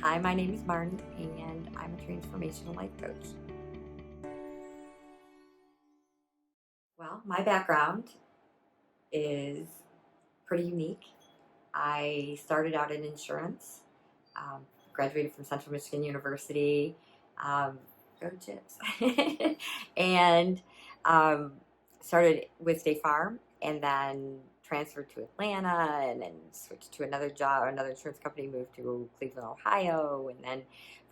Hi, my name is Martin, and I'm a transformational life coach. Well, my background is pretty unique. I started out in insurance, um, graduated from Central Michigan University, um, go Chips, and um, started with State Farm, and then transferred to Atlanta, and then switched to another job, another insurance company, moved to Cleveland, Ohio, and then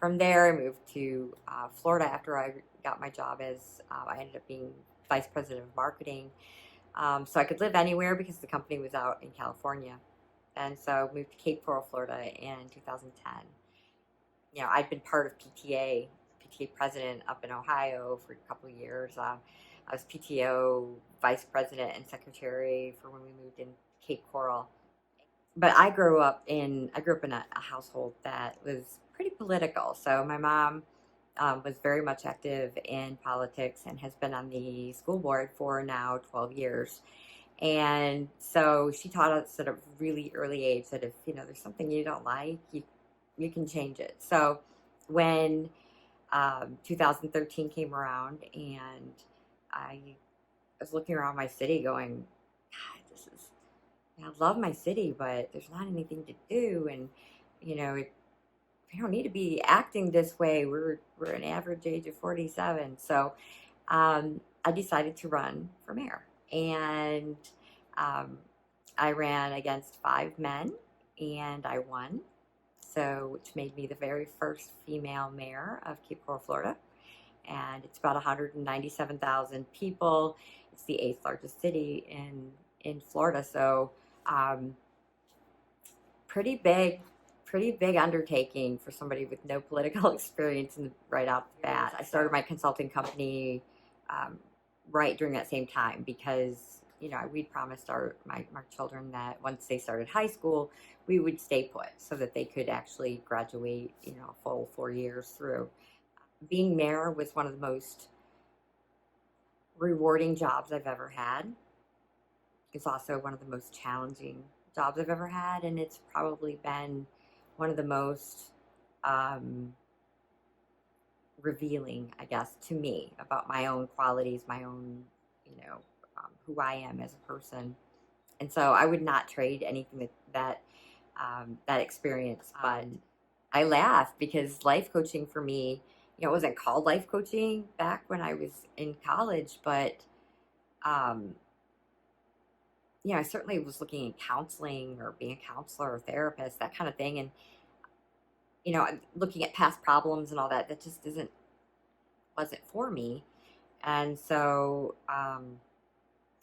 from there I moved to Florida after I got my job as I ended up being vice president of marketing. So I could live anywhere because the company was out in California. And so I moved to Cape Coral, Florida in 2010. I'd been part of PTA president up in Ohio for a couple of years. I was PTO vice president and secretary for when we moved in Cape Coral. But I grew up in a household that was pretty political. So my mom was very much active in politics and has been on the school board for now 12 years. And so she taught us at a really early age that if there's something you don't like, you can change it. So when 2013 came around, and I was looking around my city, going, God, I love my city, but there's not anything to do, and we don't need to be acting this way. We're an average age of 47, so I decided to run for mayor, and um, I ran against 5 men, and I won. So, which made me the very first female mayor of Cape Coral, Florida, and it's about 197,000 people. It's the eighth largest city in Florida, so um, pretty big pretty big undertaking for somebody with no political experience right out the bat. I started my consulting company um, right during that same time because we'd promised my children that once they started high school, we would stay put so that they could actually graduate a full 4 years through. Being mayor was one of the most rewarding jobs I've ever had. It's also one of the most challenging jobs I've ever had, and it's probably been one of the most revealing, I guess, to me about my own qualities, my own, who I am as a person. And so I would not trade anything that experience. But I laugh because life coaching for me, it wasn't called life coaching back when I was in college, but um, I certainly was looking at counseling or being a counselor or therapist, that kind of thing. And, looking at past problems and all that, that just wasn't for me. And so I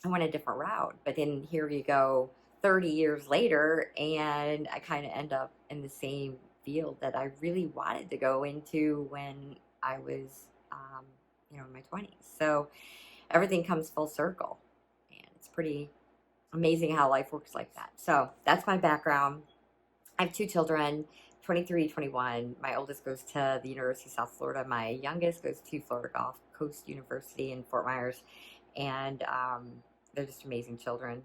went a different route. But then here you go 30 years later, and I kind of end up in the same field that I really wanted to go into when I was, in my 20s. So everything comes full circle. And it's pretty amazing how life works like that. So that's my background. I have 2 children, 23, 21. My oldest goes to the University of South Florida. My youngest goes to Florida Gulf Coast University in Fort Myers. And they're just amazing children.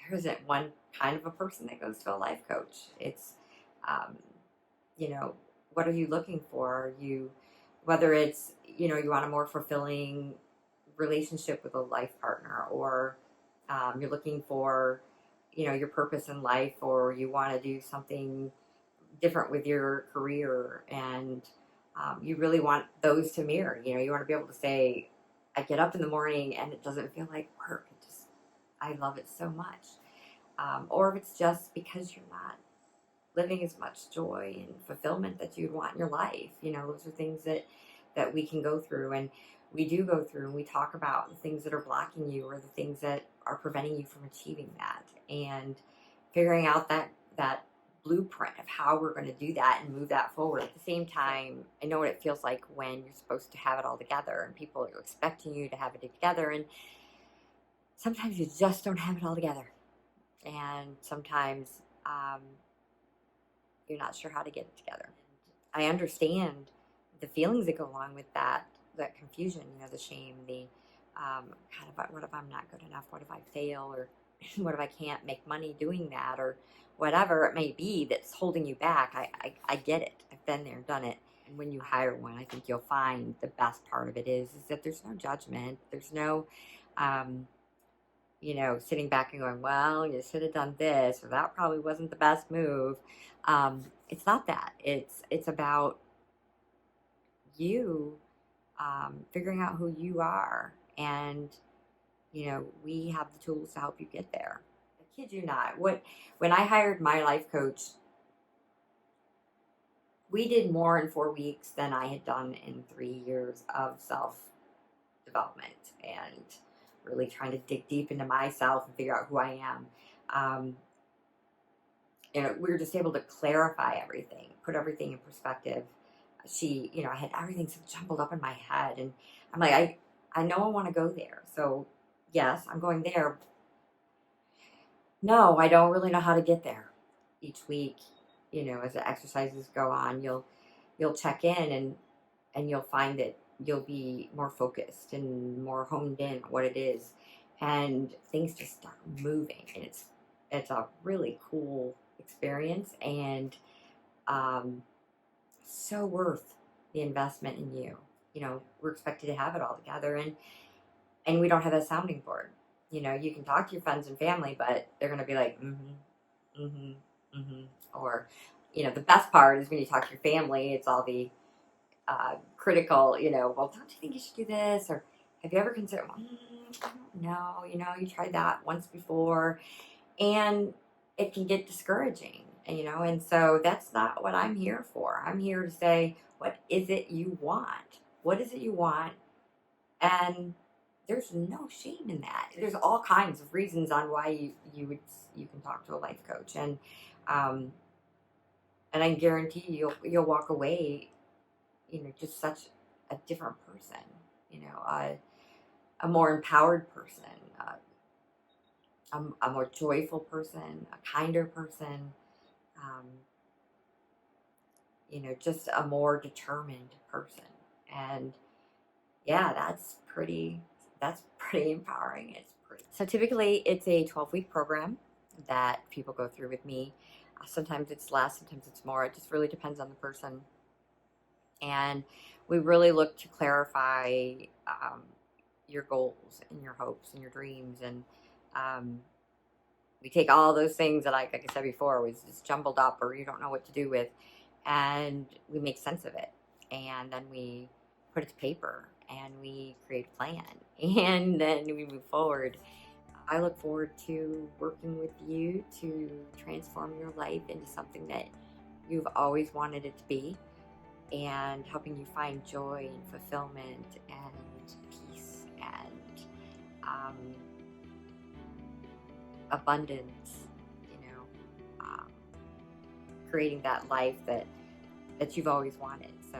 There isn't one kind of a person that goes to a life coach. It's, um, you know, what are you looking for? Whether it's, you want a more fulfilling relationship with a life partner, or you're looking for, your purpose in life, or you want to do something different with your career, and you really want those to mirror. You want to be able to say, I get up in the morning and it doesn't feel like work. I love it so much. Or if it's just because you're not living as much joy and fulfillment that you'd want in your life. Those are things that we can go through, and we do go through, and we talk about the things that are blocking you or the things that are preventing you from achieving that, and figuring out that blueprint of how we're going to do that and move that forward. At the same time, I know what it feels like when you're supposed to have it all together and people are expecting you to have it together, and sometimes you just don't have it all together, and sometimes you're not sure how to get it together. I understand the feelings that go along with that confusion, the shame, the kind of, what if I'm not good enough? What if I fail? Or what if I can't make money doing that, or whatever it may be that's holding you back. I get it. I've been there, done it. And when you hire one, I think you'll find the best part of it is that there's no judgment. There's no, um, sitting back and going, well, you should have done this, or that probably wasn't the best move. It's not that. It's about you figuring out who you are, and we have the tools to help you get there. I kid you not. When I hired my life coach, we did more in 4 weeks than I had done in 3 years of self development and really trying to dig deep into myself and figure out who I am. Um, we were just able to clarify everything, put everything in perspective. I had everything so jumbled up in my head, and I'm like, I know I want to go there. So yes, I'm going there. No, I don't really know how to get there. Each week, as the exercises go on, you'll check in, and you'll find that you'll be more focused and more honed in on what it is, and things just start moving, and it's a really cool experience, and so worth the investment in you. We're expected to have it all together, and we don't have a sounding board. You can talk to your friends and family, but they're going to be like, mm-hmm, mm-hmm, mm-hmm. Or, the best part is when you talk to your family, it's all the critical, well, don't you think you should do this? Or have you ever considered, I don't know, you tried that once before. And it can get discouraging, and so that's not what I'm here for. I'm here to say, what is it you want? What is it you want? And there's no shame in that. There's all kinds of reasons on why you can talk to a life coach, um, and I guarantee you'll walk away, just such a different person, a more empowered person, a more joyful person, a kinder person, um, just a more determined person. And yeah, that's pretty empowering. So typically it's a 12-week program that people go through with me. Sometimes it's less, sometimes it's more. It just really depends on the person. And we really look to clarify your goals and your hopes and your dreams. And we take all those things that, like I said before, was just jumbled up or you don't know what to do with, and we make sense of it. And then we put it to paper and we create a plan and then we move forward. I look forward to working with you to transform your life into something that you've always wanted it to be, and helping you find joy and fulfillment and peace and um, abundance, um, creating that life that you've always wanted. So